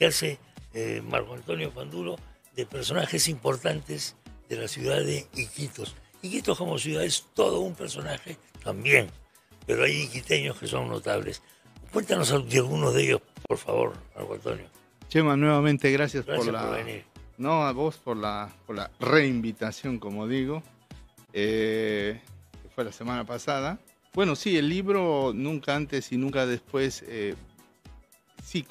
que hace Marco Antonio Panduro de personajes importantes de la ciudad de Iquitos. Iquitos como ciudad es todo un personaje también, pero hay iquiteños que son notables. Cuéntanos de algunos de ellos, por favor, Marco Antonio. Chema, nuevamente gracias por venir. No, a vos por la reinvitación, como digo, que fue la semana pasada. Bueno, sí, el libro Nunca Antes y Nunca Después, sí,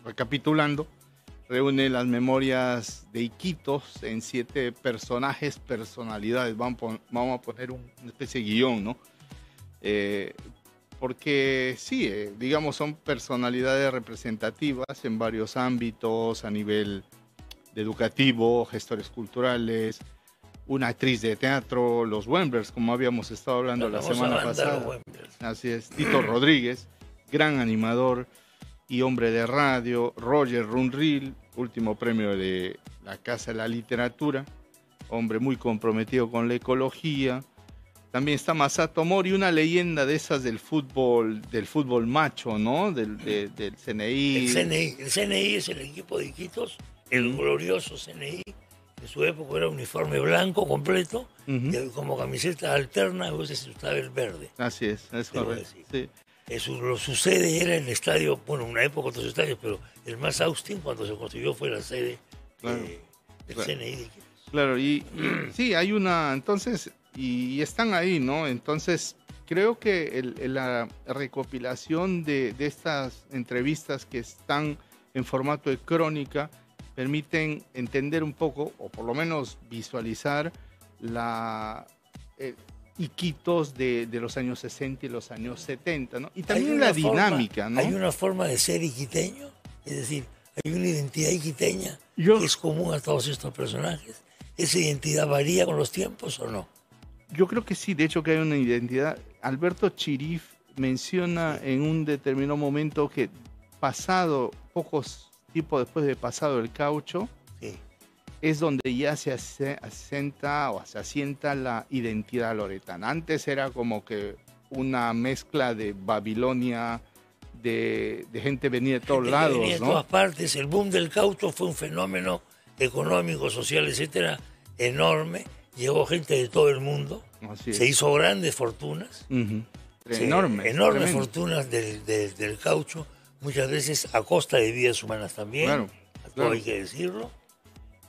recapitulando, reúne las memorias de Iquitos en 7 personajes, personalidades. Vamos a poner una especie de guión, ¿no? Porque sí, digamos, son personalidades representativas en varios ámbitos, a nivel educativo, gestores culturales, una actriz de teatro, los Wemblers, como habíamos estado hablando la semana pasada. Así es, Tito Rodríguez, gran animador y hombre de radio, Roger Runrill, último premio de la Casa de la Literatura, hombre muy comprometido con la ecología. También está Masato Mori, una leyenda de esas del fútbol macho, ¿no? Del CNI. El CNI es el equipo de Iquitos, el glorioso CNI. En su época era uniforme blanco completo, y como camiseta alterna, a veces se usaba el verde. Así es correcto. Sí. Su sede era el estadio, bueno, en una época otros estadios, pero el más Austin, cuando se construyó, fue la sede del CNI de Iquitos. Claro, y sí, hay una, entonces, y están ahí, ¿no? Entonces, creo que la recopilación de estas entrevistas que están en formato de crónica permiten entender un poco, o por lo menos visualizar, Iquitos de los años 60 y los años 70, ¿no? Y también la dinámica, ¿no? Hay una forma de ser iquiteño, es decir, hay una identidad iquiteña que es común a todos estos personajes. ¿Esa identidad varía con los tiempos o no? Yo creo que sí, de hecho que hay una identidad. Alberto Chirif menciona en un determinado momento que pocos tiempo después de pasado el caucho, es donde ya se asienta la identidad loretana. Antes era como que una mezcla de Babilonia, de gente venida de todos lados, venía de todas partes. El boom del caucho fue un fenómeno económico, social, etcétera, enorme. Llegó gente de todo el mundo. Se hizo grandes fortunas. Enormes fortunas del caucho, muchas veces a costa de vidas humanas también. Claro. Hay que decirlo.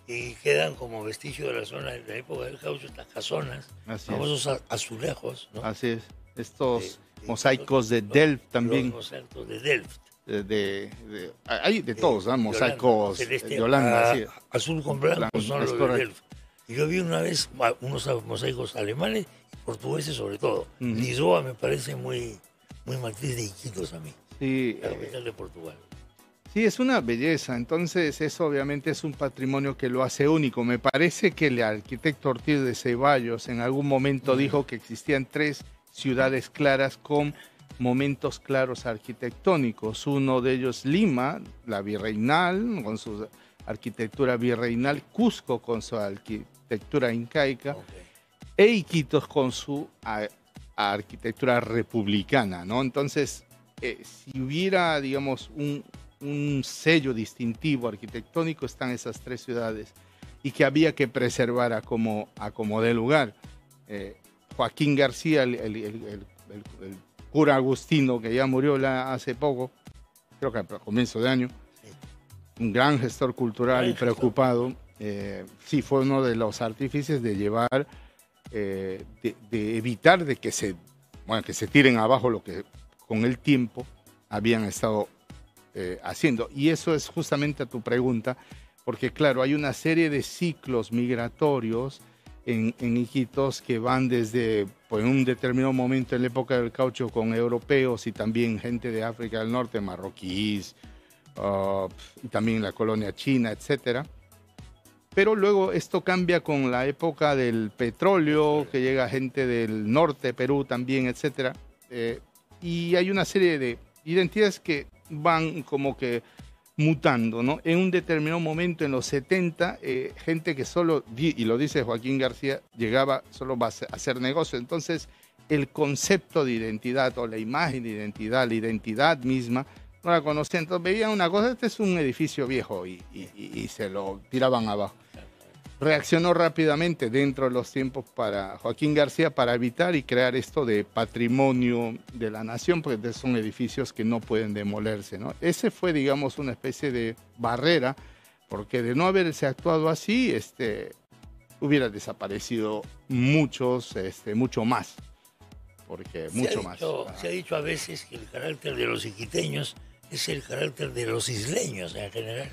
Y quedan como vestigio de la zona de la época del caucho estas casonas, famosos azulejos, ¿no? Así es. Estos mosaicos de Delft también. Los mosaicos de Delft. Hay de todos, ¿no? Mosaicos de Holanda. Azul con blanco son los de Delft. Y yo vi una vez unos mosaicos alemanes y portugueses sobre todo. Lisboa me parece muy matriz de Iquitos a mí. Sí, la capital de Portugal. Sí, es una belleza. Entonces, eso obviamente es un patrimonio que lo hace único. Me parece que el arquitecto Ortiz de Ceballos en algún momento dijo que existían 3 ciudades claras con momentos claros arquitectónicos. Uno de ellos Lima, la virreinal, con su arquitectura virreinal, Cusco con su arquitectura incaica, e Iquitos con su arquitectura republicana, ¿no? Entonces, si hubiera, digamos, un sello distintivo arquitectónico, están esas 3 ciudades y que había que preservar a como dé lugar. Joaquín García, el cura agustino que ya murió hace poco, creo que a comienzo de año, un gran gestor cultural y preocupado, sí fue uno de los artífices de llevar, de evitar de que se tiren abajo lo que con el tiempo habían estado haciendo. Y eso es justamente a tu pregunta, porque claro, hay una serie de ciclos migratorios en Iquitos que van desde, pues, en un determinado momento en la época del caucho con europeos y también gente de África del Norte, marroquíes, y también la colonia china, etcétera. Pero luego esto cambia con la época del petróleo, que llega gente del norte, Perú también, etcétera. Y hay una serie de identidades que van como que mutando, ¿no? En un determinado momento, en los 70, gente que solo, y lo dice Joaquín García, llegaba solo a hacer negocio. Entonces, el concepto de identidad o la imagen de identidad, la identidad misma, no la conocían. Entonces veían una cosa, este es un edificio viejo y se lo tiraban abajo. Reaccionó rápidamente dentro de los tiempos para Joaquín García para evitar y crear esto de patrimonio de la nación, porque son edificios que no pueden demolerse, ¿no? Ese fue, digamos, una especie de barrera, porque de no haberse actuado así, hubiera desaparecido mucho más, porque mucho más. Se ha dicho a veces que el carácter de los iquiteños es el carácter de los isleños en general.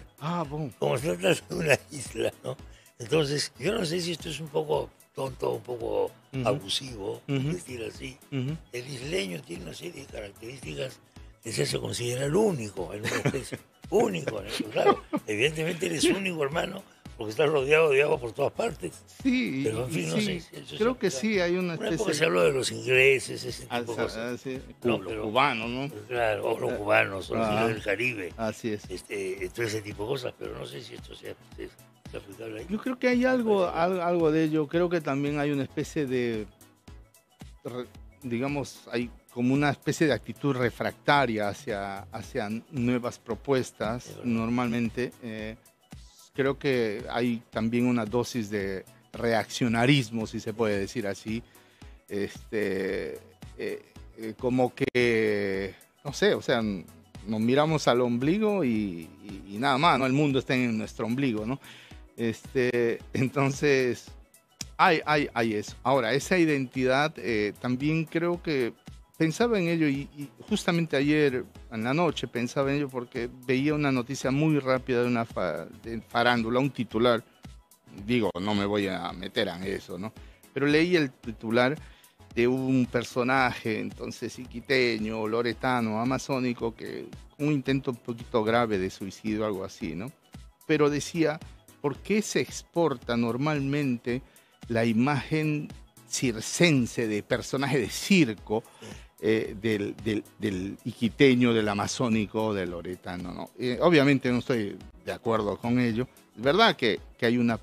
Bueno. Como se trata de una isla, ¿no? Entonces, yo no sé si esto es un poco tonto, un poco abusivo, decir así. El isleño tiene una serie de características que se hace considerar único en una especie. Único, ¿no? Claro, evidentemente eres único, hermano, porque estás rodeado de agua por todas partes. Sí, pero en fin, no sé. Creo que sí, hay una especie... Porque se habló de los ingleses, ese tipo de cosas. Sí. Los cubanos, ¿no? Claro, o los cubanos, o los del Caribe. Así es. Todo ese tipo de cosas, pero no sé si esto sea aplicable ahí. Yo creo que hay algo de ello. Creo que también hay una especie de, digamos, hay como una especie de actitud refractaria hacia nuevas propuestas, normalmente. Creo que hay también una dosis de reaccionarismo, si se puede decir así. Como que, no sé, o sea, nos miramos al ombligo y nada más, ¿no? El mundo está en nuestro ombligo, ¿no? Entonces, hay eso. Ahora, esa identidad también creo que pensaba en ello y justamente ayer en la noche pensaba en ello porque veía una noticia muy rápida de farándula, un titular. Digo, no me voy a meter en eso, ¿no? Pero leí el titular de un personaje, entonces, iquiteño, loretano, amazónico, que un intento un poquito grave de suicidio, algo así, ¿no? Pero decía, ¿por qué se exporta normalmente la imagen circense de personaje de circo del iquiteño, del amazónico, del loretano, ¿no? Obviamente no estoy de acuerdo con ello. Es verdad que hay una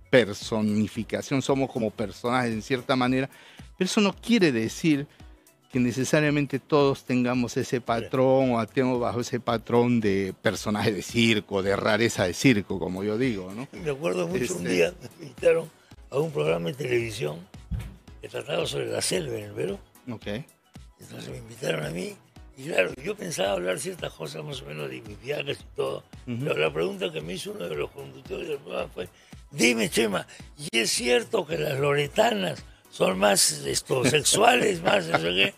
personificación, somos como personajes en cierta manera, pero eso no quiere decir que necesariamente todos tengamos ese patrón o estemos bajo ese patrón de personaje de circo, de rareza de circo, como yo digo, ¿no? Me acuerdo mucho un día me invitaron a un programa de televisión que trataba sobre la selva en el Perú. Okay. Entonces me invitaron a mí y claro, yo pensaba hablar ciertas cosas más o menos de mis viajes y todo, pero la pregunta que me hizo uno de los conductores del programa fue, dime, Chema, ¿y es cierto que las loretanas son más sexuales, más no sé qué?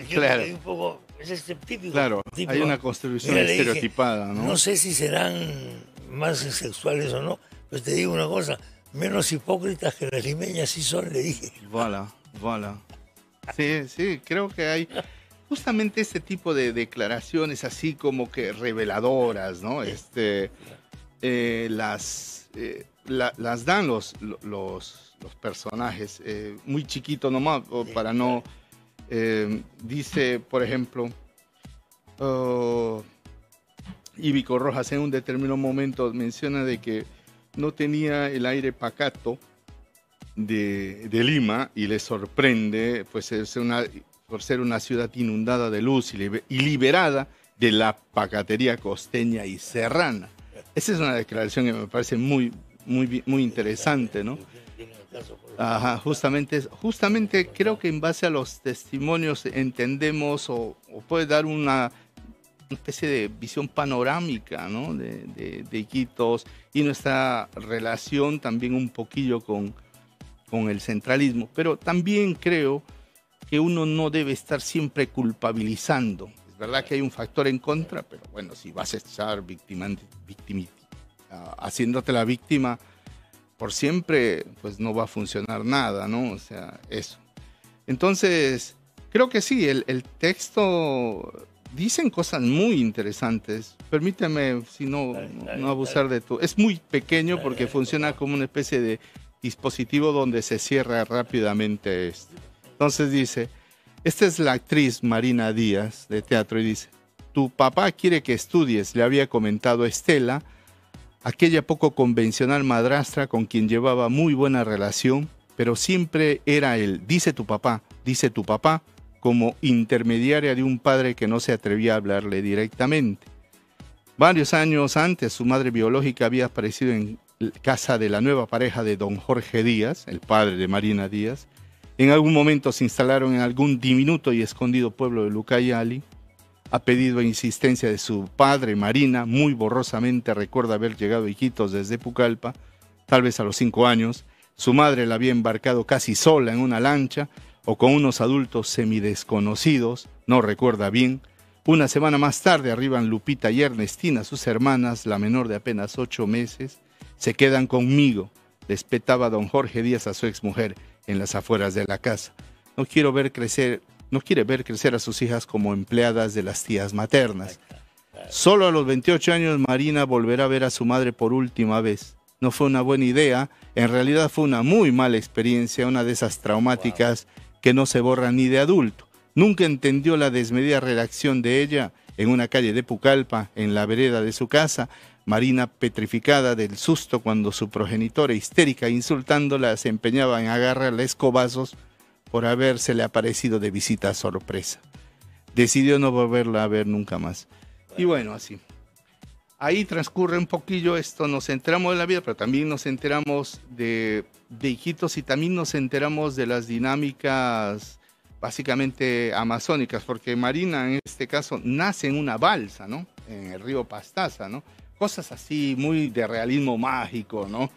Yo claro. Un poco, es escéptico. Claro, hay una construcción estereotipada, dije, ¿no? No sé si serán más sexuales o no, pero te digo una cosa, menos hipócritas que las limeñas sí son, le dije. Voilà. Sí, creo que hay justamente este tipo de declaraciones así como que reveladoras, ¿no? Las dan los personajes, muy chiquito nomás, para no... dice, por ejemplo, Íbico Rojas en un determinado momento menciona de que no tenía el aire pacato de Lima y le sorprende pues, por ser una ciudad inundada de luz y liberada de la pacatería costeña y serrana. Esa es una declaración que me parece muy interesante, ¿no? Ajá, justamente creo que en base a los testimonios entendemos o puede dar una especie de visión panorámica, ¿no? de Iquitos y nuestra relación también un poquillo con el centralismo, pero también creo que uno no debe estar siempre culpabilizando. Es verdad que hay un factor en contra, pero bueno, si vas a estar haciéndote la víctima por siempre, pues no va a funcionar nada, ¿no? O sea, eso. Entonces, creo que sí, el texto dicen cosas muy interesantes. Permíteme, si no abusar de tu... Es muy pequeño porque funciona como una especie de dispositivo donde se cierra rápidamente esto. Entonces dice, esta es la actriz Marina Díaz de teatro y dice, tu papá quiere que estudies, le había comentado Estela, aquella poco convencional madrastra con quien llevaba muy buena relación, pero siempre era él, dice tu papá, como intermediaria de un padre que no se atrevía a hablarle directamente. Varios años antes, su madre biológica había aparecido en casa de la nueva pareja de don Jorge Díaz, el padre de Marina Díaz. En algún momento se instalaron en algún diminuto y escondido pueblo de Lucayali. A pedido e insistencia de su padre, Marina, muy borrosamente recuerda haber llegado a Iquitos desde Pucallpa, tal vez a los 5 años. Su madre la había embarcado casi sola en una lancha o con unos adultos semidesconocidos, no recuerda bien. Una semana más tarde arriban Lupita y Ernestina, sus hermanas, la menor de apenas 8 meses. Se quedan conmigo, les petaba don Jorge Díaz a su exmujer en las afueras de la casa. No quiere ver crecer a sus hijas como empleadas de las tías maternas. Solo a los 28 años Marina volverá a ver a su madre por última vez. No fue una buena idea, en realidad fue una muy mala experiencia, una de esas traumáticas que no se borran ni de adulto. Nunca entendió la desmedida reacción de ella en una calle de Pucallpa, en la vereda de su casa. Marina, petrificada del susto cuando su progenitora, histérica e insultándola, se empeñaba en agarrarle escobazos por habérsele aparecido de visita sorpresa. Decidió no volverla a ver nunca más. Y bueno, así. Ahí transcurre un poquillo esto, nos enteramos de la vida, pero también nos enteramos de Iquitos y también nos enteramos de las dinámicas básicamente amazónicas, porque Marina en este caso nace en una balsa, ¿no? En el río Pastaza, ¿no? Cosas así muy de realismo mágico, ¿no?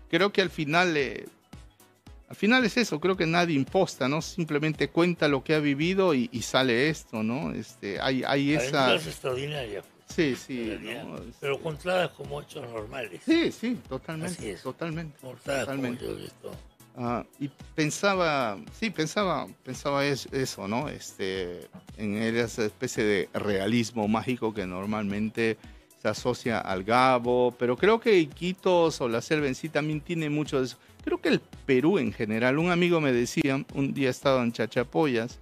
Creo que al final es eso, creo que nadie imposta, ¿no? Simplemente cuenta lo que ha vivido y sale esto, ¿no? Hay esa... Es extraordinaria. Sí, sí. ¿No? Pero contadas como hechos normales. Sí, totalmente. Así es. Totalmente. Totalmente. Como yo he visto. Y pensaba eso, ¿no? En esa especie de realismo mágico que normalmente se asocia al Gabo, pero creo que Iquitos o la selva en sí también tiene mucho de eso. Creo que el Perú en general, un amigo me decía, un día estaba en Chachapoyas,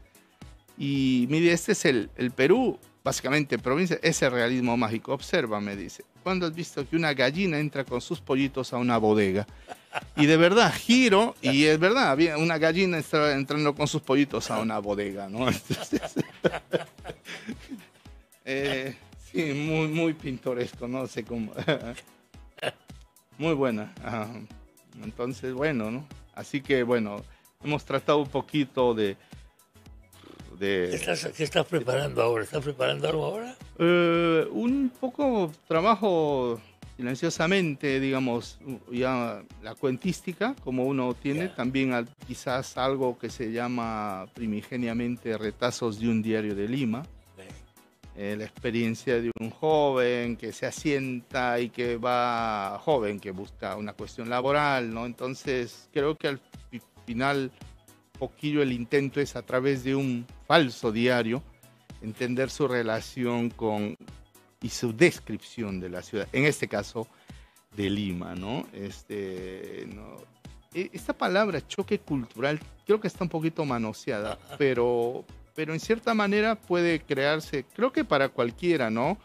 y mire, este es el Perú, básicamente provincia, ese realismo mágico. Observa, me dice, ¿cuándo has visto que una gallina entra con sus pollitos a una bodega? Y de verdad, giro, y es verdad, había una gallina estaba entrando con sus pollitos a una bodega, ¿no? Entonces, sí, muy, muy pintoresco, no sé cómo. Muy buena. Entonces, bueno, ¿no? Así que, bueno, hemos tratado un poquito de... ¿Qué estás preparando ahora? ¿Estás preparando algo ahora? Un poco trabajo silenciosamente, digamos, ya la cuentística, como uno tiene, también quizás algo que se llama primigeniamente Retazos de un diario de Lima. La experiencia de un joven que se asienta y que busca una cuestión laboral, ¿no? Entonces, creo que al final, poquillo el intento es a través de un falso diario, entender su relación y su descripción de la ciudad, en este caso de Lima, ¿no? Esta palabra choque cultural creo que está un poquito manoseada, pero en cierta manera puede crearse, creo que para cualquiera, ¿no?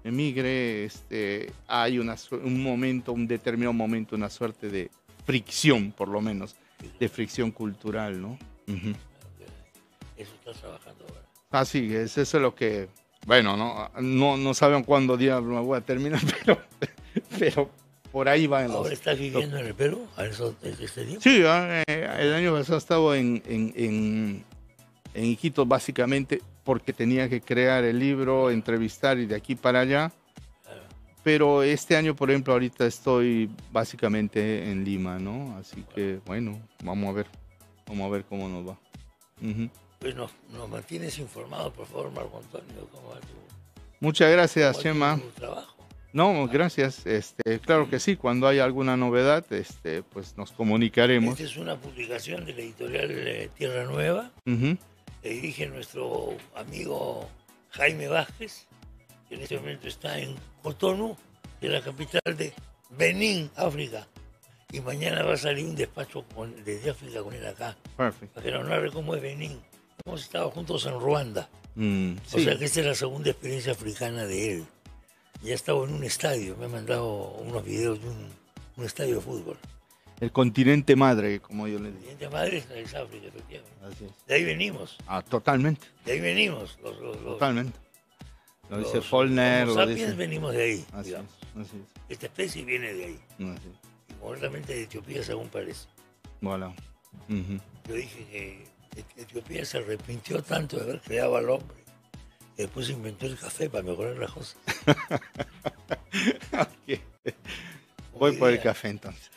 Emigre, hay un determinado momento, una suerte de fricción, por lo menos, de fricción cultural, ¿no? Uh-huh. Eso estás trabajando ahora. Así es, eso es lo que, bueno, no saben cuándo diablo me voy a terminar, pero por ahí va. ¿Ahora estás viviendo en el Perú? ¿Este tiempo? Sí, el año pasado estaba en Iquitos básicamente porque tenía que crear el libro, entrevistar y de aquí para allá. Pero este año, por ejemplo, ahorita estoy básicamente en Lima, ¿no? Así que, bueno, vamos a ver cómo nos va. Uh-huh. Pues nos mantienes informados, por favor, Marco Antonio, ¿cómo va tu... Muchas gracias, Chema. ¿Tu trabajo? No, gracias. Claro que sí, cuando haya alguna novedad, pues nos comunicaremos. Esta es una publicación de la editorial Tierra Nueva. Uh-huh. Que dirige nuestro amigo Jaime Vázquez, que en este momento está en Cotonou, que es la capital de Benín, África. Y mañana va a salir un despacho desde África con él acá. Perfecto. Para que nos narre cómo es Benín. Hemos estado juntos en Ruanda. Sí. O sea que esta es la segunda experiencia africana de él. Ya estaba en un estadio, me ha mandado unos videos de un estadio de fútbol. El continente madre, como yo le digo. El continente madre es África, efectivamente. Así es. De ahí venimos. Totalmente. De ahí venimos. Totalmente. Lo dice Follner. Los sapiens venimos de ahí, así digamos. Es, así es. Esta especie viene de ahí. Así es. Y concretamente de Etiopía, según parece. Voilà. Yo dije que Etiopía se arrepintió tanto de haber creado al hombre que después inventó el café para mejorar las cosas. Okay. Voy por el café entonces.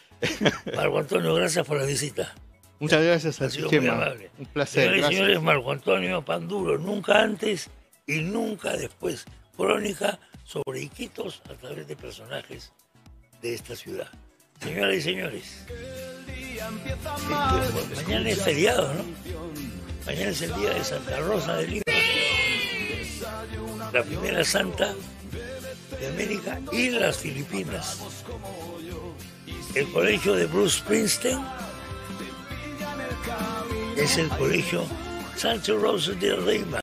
Marco Antonio, gracias por la visita. Muchas gracias a ti, Chema. Un placer. Señoras y señores, Marco Antonio Panduro, nunca antes y nunca después. Crónica sobre Iquitos a través de personajes de esta ciudad. Señoras y señores, mañana es feriado, ¿no? Mañana es el día de Santa Rosa de Lima, la primera santa de América y las Filipinas. El colegio de Bruce Springsteen es el colegio Santa Rosa de Lima.